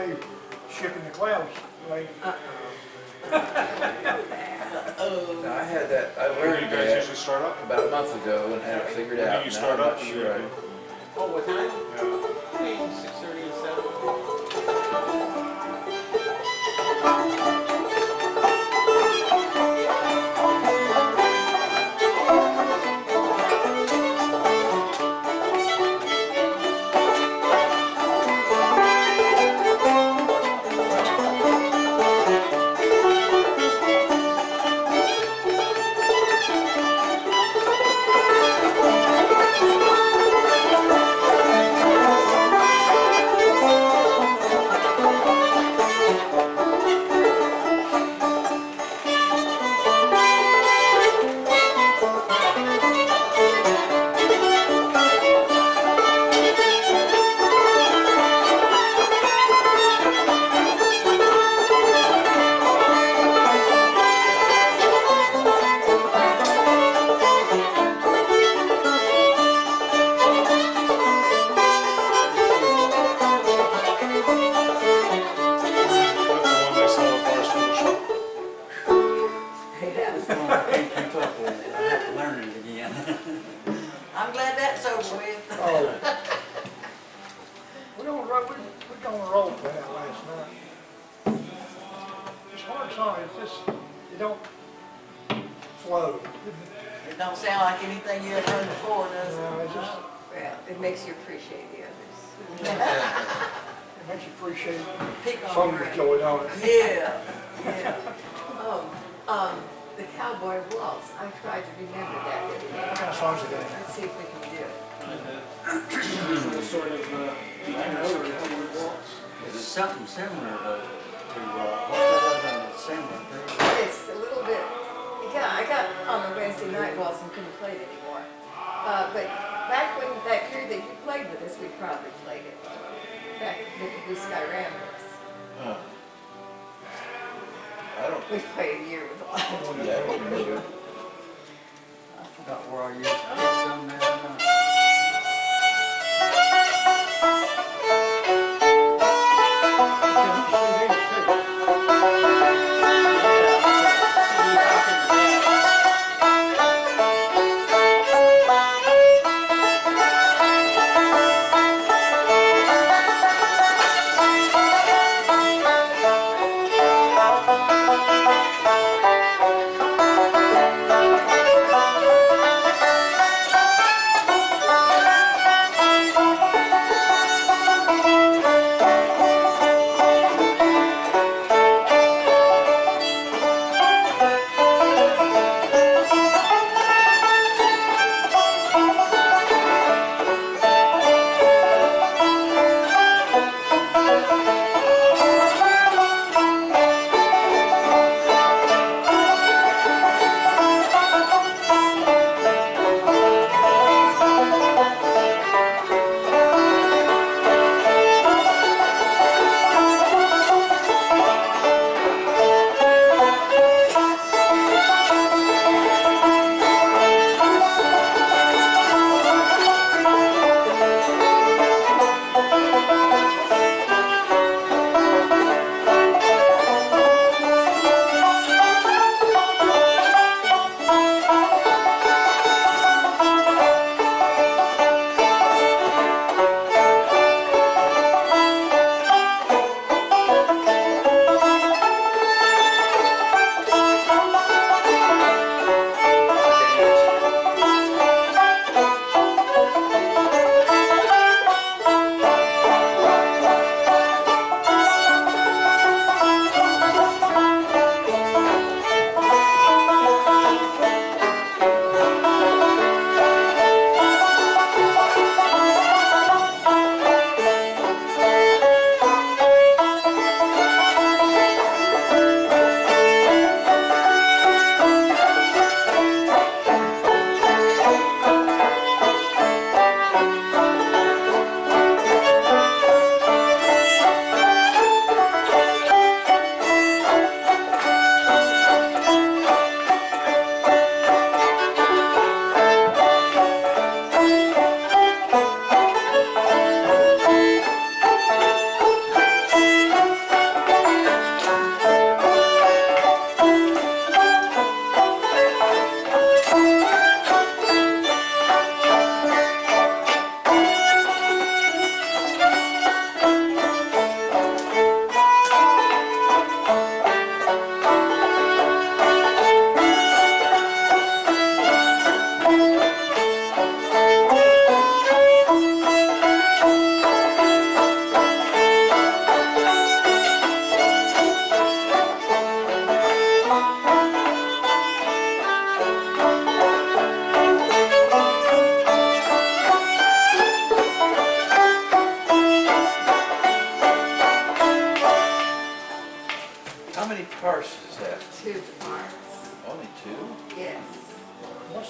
slave shipping the clouds. Like, No, I had that. I learned you guys that usually start up? about a month ago and had it figured When out. do you Now start I'm up? not sure. Oh, what time? Yeah. Between 6:30 and 7. I'm glad that's over with. oh. We're gonna roll for that last night. It's hard song, it's just, you don't flow. It don't sound like anything you ever heard before, does it? No, it's just, Well, it makes you appreciate the others. it makes you appreciate Pick on something's her. going on. Yeah, yeah. The cowboy waltz, I tried to remember that the other What day. kind of songs are they? Let's see if we can do it. Sort of, It's something similar to what's that other one that's similar to? It's a little bit, I got on the Wednesday night waltz and couldn't play it anymore. But back when that period that you played with us, we probably played it. Back with the Blue Sky Ramblers. I don't. We've played a year with a lot of them. Yeah, I don't remember. I forgot where I used to put some there.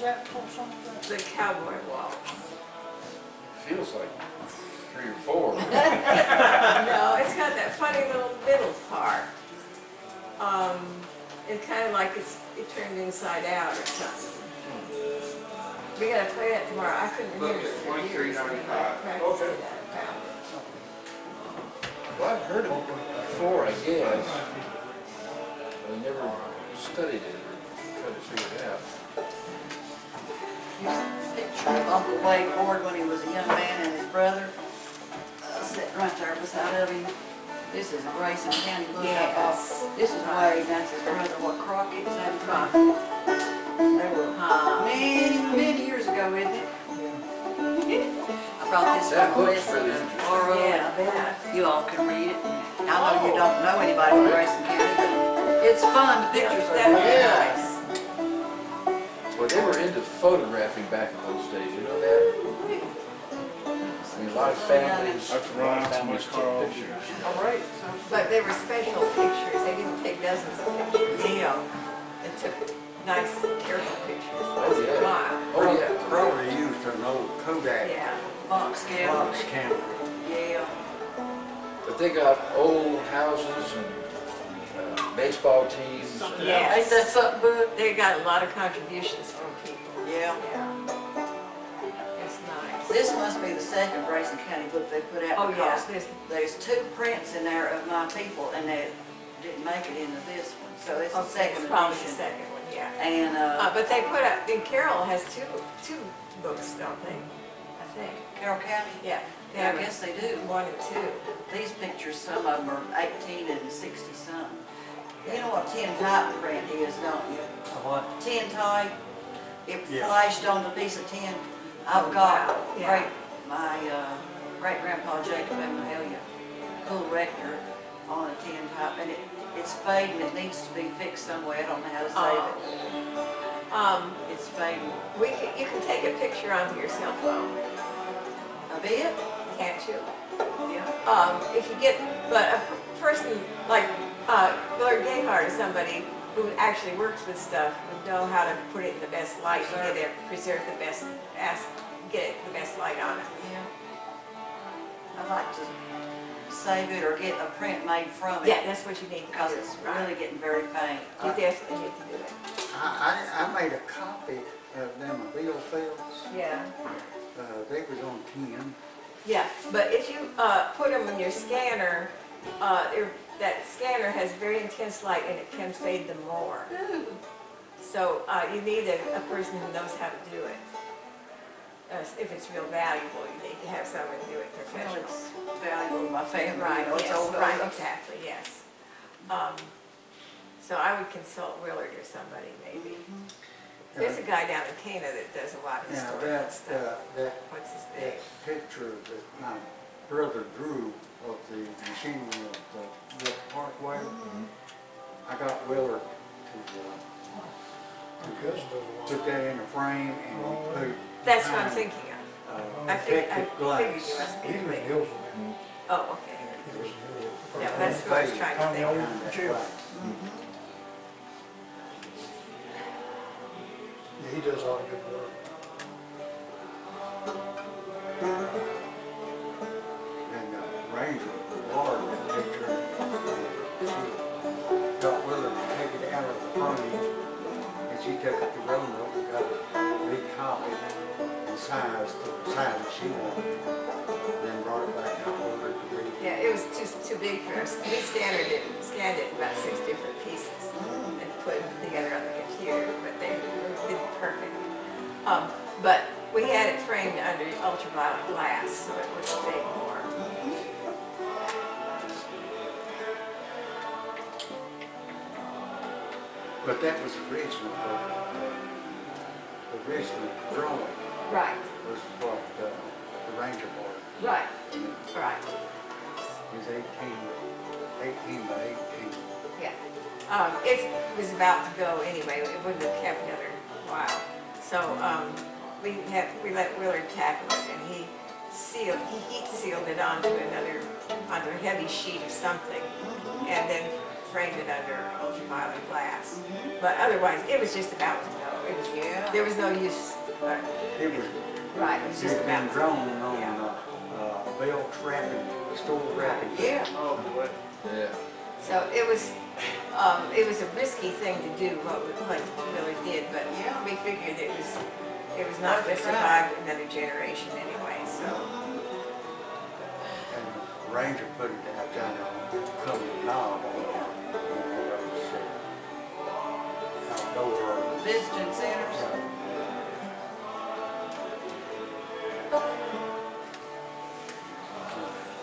that? What song is that? The cowboy waltz. Feels like 3 or 4. No, it's got that funny little middle part. It's kind of like it turned inside out or something. We gotta play that tomorrow. I couldn't remember it for years. Okay. Well, I've heard of it before, I guess. I never studied it or tried to figure it out. Here's a picture of Uncle Wade Ward when he was a young man and his brother sitting right there beside of him. This is a Grayson County book I bought. Yes. This is Wade, that's his brother, what Crockett, is that Crockett? They were many years ago, isn't it? I brought this That from book's Melissa really and interesting. Laura. Yeah, I bet. You all can read it. I know you don't know anybody from Grayson County, but it's fun. The pictures are That would be really Yeah. nice. Well, they were into photographing back in those days, you know that? I mean, a lot of families, That's a lot right, of families my car. took pictures. All right. But they were special pictures. They didn't take dozens of pictures. Yeah. They took nice, careful pictures. Oh, yeah. Wow. Oh, yeah. Probably used an old Kodak Yeah. Box camera. box camera. Yeah. But they got old houses and baseball teams. Yes. Ain't that something, bud? They got a lot of contributions from people. Yeah. Yeah. It's nice. This must be the second Grayson County book they put out Oh, yeah. because there's 2 prints in there of my people and they didn't make it into this one. So it's the Okay, second it's probably the edition. second one, yeah. And But they put up, and Carroll has two books, don't they? I think. Carroll County, Yeah. They I have guess they do. 1 and 2. These pictures, some of them are 18 and 60 something. You know what tin type print is, don't you? What? Tin type, it Yeah. flashed on the piece of tin. I've Oh, got wow. Yeah. my great-grandpa Jacob and Mahalia, cool rector on a tin type, and it's fading, it needs to be fixed some way, I don't know how to save it. It's fading You can take a picture onto your cell phone, a bit, can't you? yeah. If you get, but a person like Willard Gayhart is somebody who actually works with stuff, would know how to put it in the best light, and get it, preserve the best, get the best light on it. Yeah. I'd like to save it or get a print made from it. Yeah, that's what you need to Because do. it's Right. really getting very faint. You definitely need to do it. I made a copy of them bill fields. Yeah. They was on 10. Yeah, but if you put them in your scanner, that scanner has very intense light and it can fade them more. So you need a person who knows how to do it. If it's real valuable, you need to have someone do it Well, professional. it's valuable to my family, Right, you know, it's yes, old. right, exactly, yes. So I would consult Willard or somebody maybe. There's a guy down in Cana that does a lot of Now historical stuff. that What's his name? picture that my brother drew of the machinery of the Parkway, I got Willard to put that in a frame and he put That's what I'm thinking of. I figured protective you glass. must be He was related. Nielsen, man. Oh, okay. He was Nielsen. Yeah, that's what I was trying to Tommy think Old of. behind that Chief. glass. Yeah, he does a lot of good work. And Ranger Ward, that picture, she got Willard to take it out of the frame, and she took it to Roanoke and got it recopied and sized to the size that she wanted, then brought it back to Willard to read. Yeah, it was too big for us. We scanned it in about 6 different pieces and put them together on the computer, but they didn't perfect. But we had it framed under ultraviolet glass, so it would fade more. But that was original, the original drawing Right, was what the Ranger Board right, right. is 18 by 18. Yeah. It was about to go anyway. It wouldn't have kept another while. So we let Willard tackle it, and he heat sealed it onto a heavy sheet of something, and then framed it under ultraviolet glass. But otherwise, it was just about to go. It was, Yeah. there was no use, It was, right, it was it just had been about to drawn go. on, Yeah. belts wrapping, store wrapping. Yeah. Oh, boy. Yeah. So it was a risky thing to do, what Miller did, but Yeah. we figured it was not going to survive another generation anyway, so. And the ranger put it out down on Cumberland Knob on those outdoor. Visiting centers.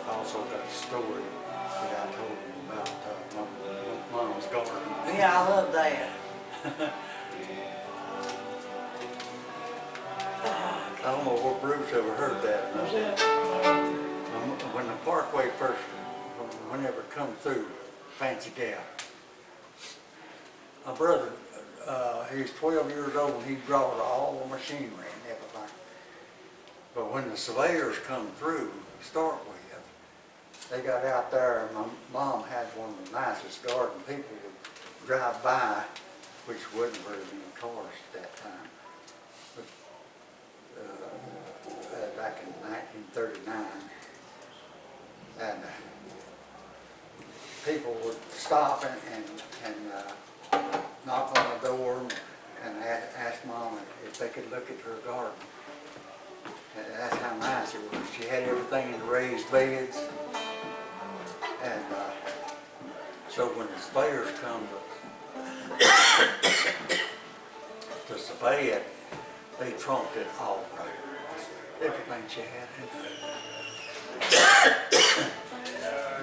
Also got a story that I told him about Mom's garden. Yeah, I love that. I don't know what Bruce ever heard that. When the parkway first, whenever it come through Fancy Gap, my brother, he was 12 years old and he brought all the machinery and everything. But when the surveyors come through to start with, they got out there and my mom had one of the nicest gardens. People would drive by, which wasn't very many cars at that time. But, back in 1939, and people would stop and knock on the door and ask Mom if they could look at her garden. And that's how nice it was. She had everything in raised beds. And so when the surveyors come to survey it, they trumped it all there. Everything she had in there.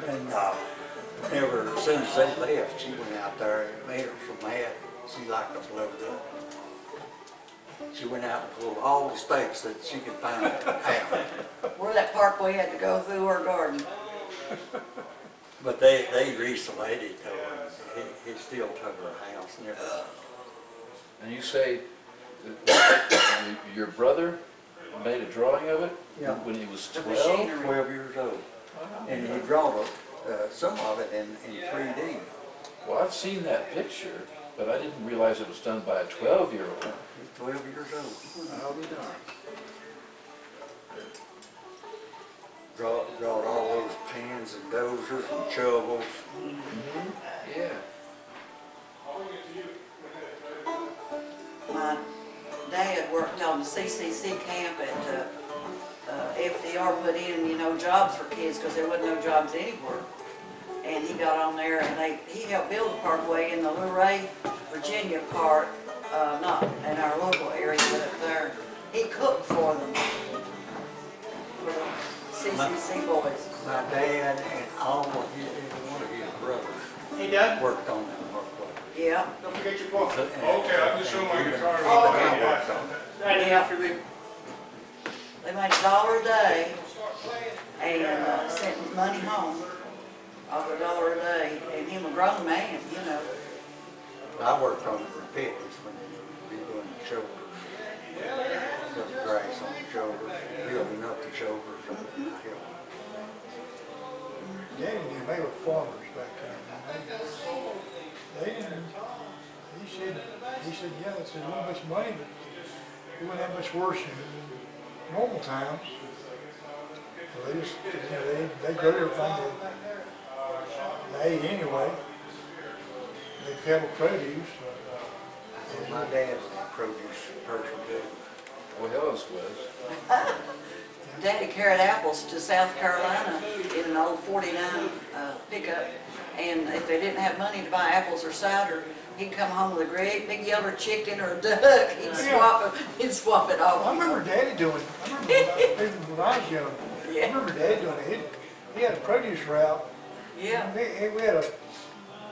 And whenever, as soon as they left, she went out there and made her so mad. She liked to blow it up. She went out and pulled all the stakes that she could find out. Where that parkway had to go through our garden. But they resurveyed it though, and he still took her house and everything. And you say that your brother made a drawing of it Yeah. when he was The 12? machinery. 12 years old. And he drew some of it in 3D. Well, I've seen that picture, but I didn't realize it was done by a 12-year-old. He's 12 years old. I'll be darned. Drawed all those pans and dozers and shovels. Yeah. My dad worked on the CCC camp at FDR put in, you know, jobs for kids because there wasn't no jobs anywhere. And he got on there and he helped build the parkway in the Luray, Virginia part, not in our local area, but up there. He cooked for them, for the CCC boys. My dad and all of one of his brothers Hey, Dad, worked on that parkway. Yeah. don't forget your book. Okay, I can show my guitar. Oh, Even I okay, worked on it. I didn't have to leave. They made $1 a day and sent money home off $1 a day. And him a grown man, you know. I worked on it in the 50s when they would be doing the shoulders. Put the grass on the shoulders, building up the shoulders on the hill. Daddy knew they were farmers back then. They didn't, he said, yeah, it's a little much money, but it wasn't that much worse in normal times. So they just, you know, they grew everything they ate anyway. They peddled produce. And my dad's a produce person too. Well, Hellas was. Daddy carried apples to South Carolina in an old 49 pickup. And if they didn't have money to buy apples or cider, he'd come home with a great big yellow chicken or a duck. He'd swap it off. I remember Daddy doing it. I remember even when I was young. Yeah. I remember Daddy doing it. He had a produce route. Yeah. We had a,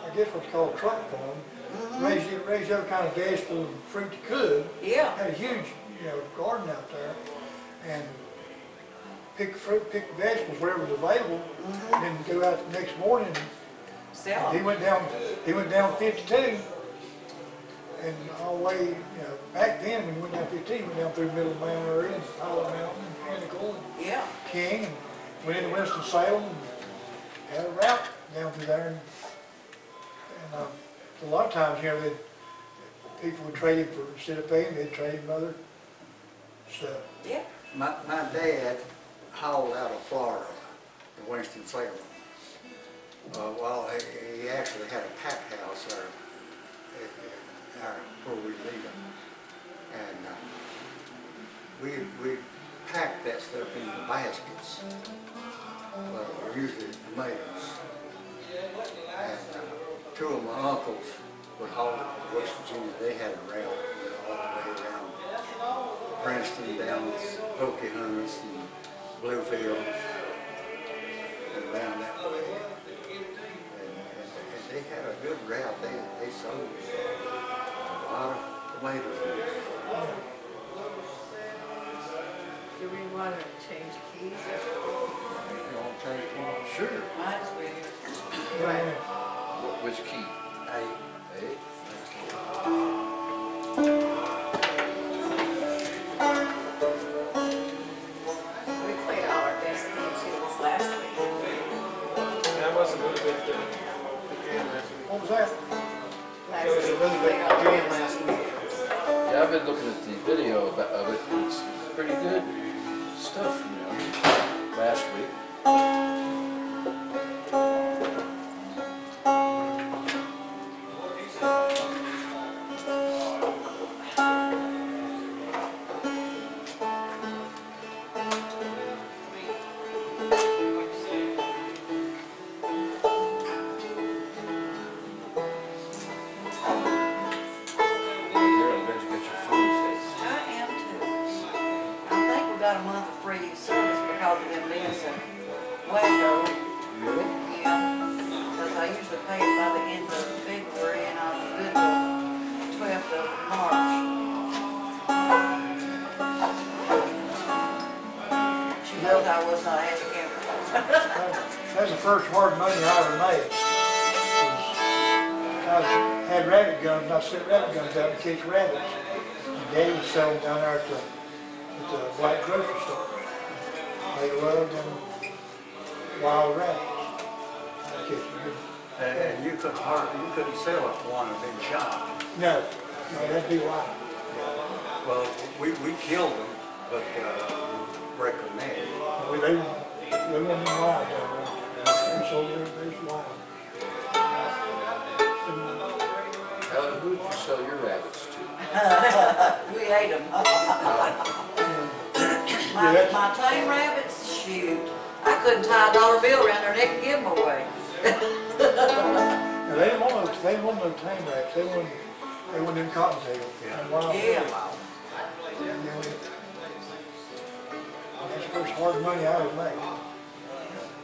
I guess what's called a truck farm. Raised every kind of vegetable and fruit you could. Yeah. Had a huge, you know, garden out there, and pick fruit, pick vegetables wherever was available, and then go out the next morning. Sell He them. went down 52, and all the way, you know, back then when he went down 52, he went down through Middle Mountain area and Hollow Mountain and Pinnacle and Yeah. King, and went into Winston-Salem and had a route down through there. And A lot of times, you know, people would trade him for, instead of paying, they'd trade him other stuff. Yeah. My dad hauled out of Florida to Winston-Salem. Well, he actually had a pack house there where we lived. And we packed that stuff into baskets. Well, usually tomatoes. And two of my uncles would haul to West Virginia. They had a route all the way around Princeton, down Pocahontas and Bluefield, and around that way. And they had a good route. They sold a lot of tomatoes. Do we want to change keys? You want to take one? Sure. Might as well. Right. Which key? Hey. Hey? We played all our best games this last week. That wasn't really good jam last week. What was that? Last It was a week, really we good played all our jam best. last week. Yeah, I've been looking at the video of it. It's pretty good stuff, you know, last week. Got a month of free service because of them being so wacko. Really? Yeah, because I usually pay it by the end of February and I was good till 12th of March. She knows I was not handicapped. That's the first hard money I ever made. I had rabbit guns, and I sent rabbit guns out to catch rabbits. And Daddy would sell them down there at the black grocery store. They loved them wild rabbits. I catch them. And you couldn't sell it to one of them shops. No, that'd be wild. Well, we killed them, but break their neck. They weren't wild down there. They sold their wild. Helen, who did you sell your rabbits to? We ate them. My tame rabbits, shoot. I couldn't tie a dollar bill around their neck and give them away. Now, they didn't want no tame rats. They wanted them cottontail. Yeah. Wild. Yeah. That's the first hard money I ever made.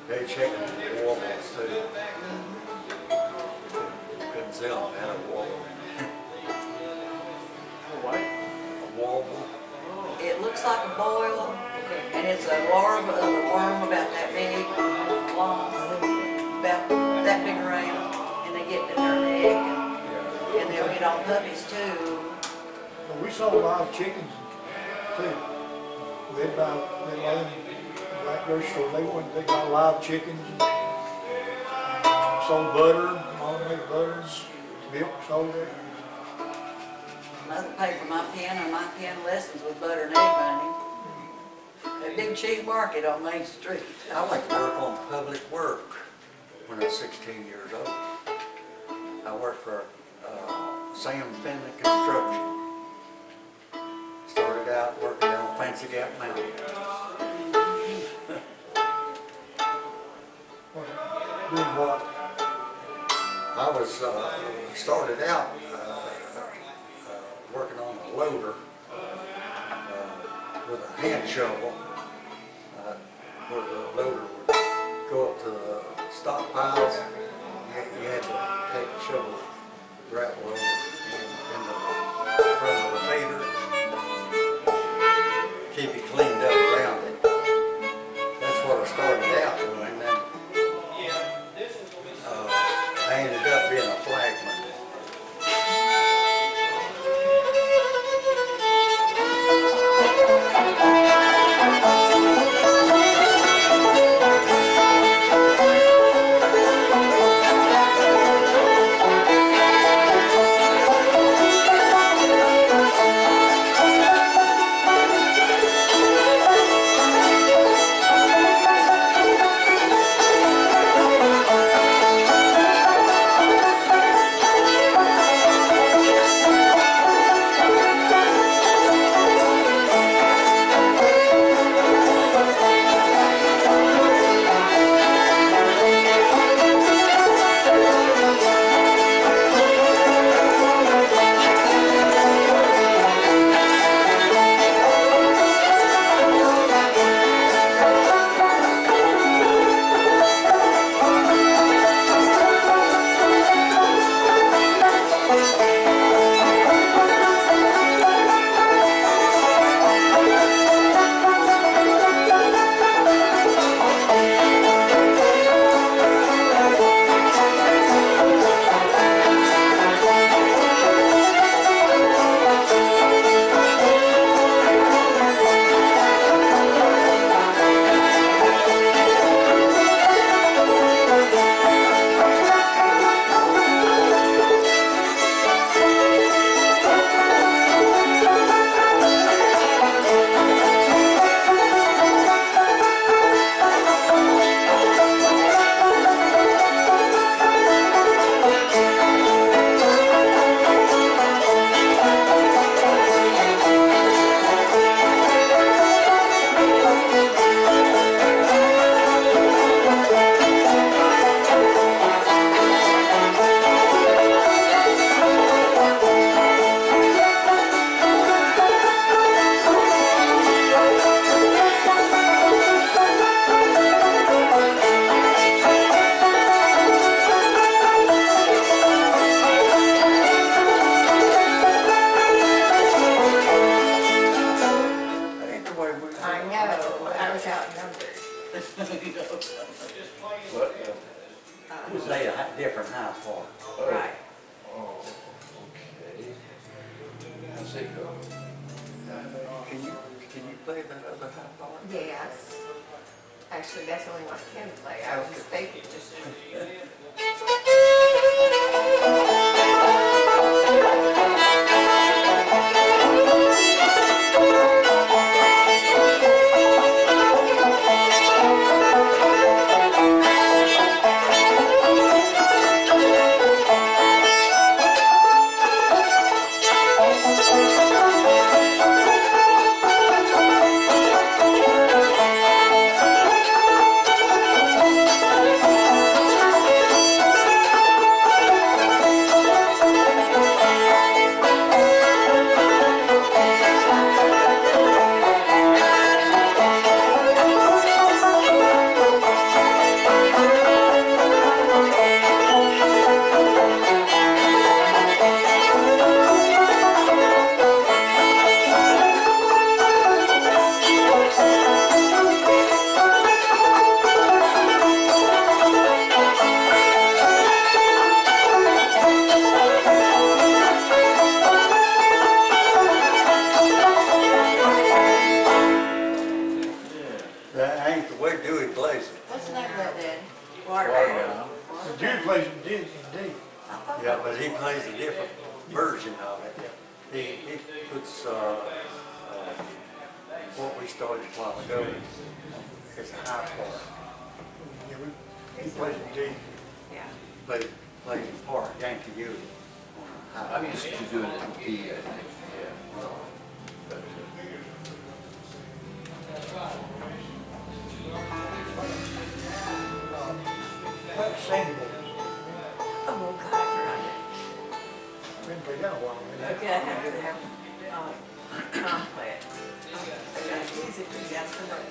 They checked the warbles too. Couldn't sell them out of warble. What? A warble. It looks like a boil, and it's a larva of a worm about that big, long, about that big around, and they get in their neck, and they'll get on puppies too. But we sold live chickens too. They'd buy them black grocery store. They buy live chickens, and sold butter, mom made butter, milk sold there. Mother paid for my piano and my piano lessons with butter and egg money. That big cheese market on Main Street. I went to work on public work when I was 16 years old. I worked for Sam Finley Construction. Started out working down Fancy Gap Mountain. Doing what? I was started out working on a loader with a hand shovel, where the loader would go up to the stockpiles. You had to take the shovel, gravel over in the front of the feeder, keep it cleaned up around it. That's what I started out doing. Then I ended up being a flagman. What? Say a different high part. Oh. Right. Oh, okay. How's it go? Can you play that other high part? Yes. Actually, that's the only one I can play. I was thinking just. That ain't the way Dewey plays it. What's the name of that, Daddy? Watermelon. The Jude plays it did indeed. Yeah, but he plays a different version of it. He puts what we started a while ago as a high part. Yeah, he plays it indeed. Yeah. Plays part Yankee Doodle on a high. I'm used to doing it in P, I think. Yeah. But, That's Sandy Boy. Oh, God, I forgot it. Been played that a while. Hasn't it? Okay, I have to have, Tom play it. Okay, easy, that's the note.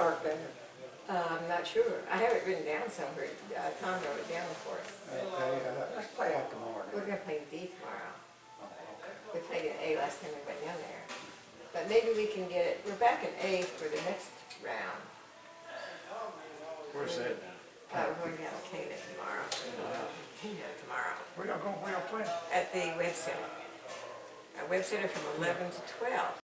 start that? I'm not sure. I have it written down somewhere. Tom wrote it down for us. Okay, let's play that tomorrow We're then. gonna play D tomorrow. Oh, okay. We played in A last time we went down there. But maybe we can get it, we're back in A for the next round. Where's that? We're going down to Canaan tomorrow. Tomorrow. Where y'all going, where y'all playing? At the Web Center. Web Center from 11 to 12.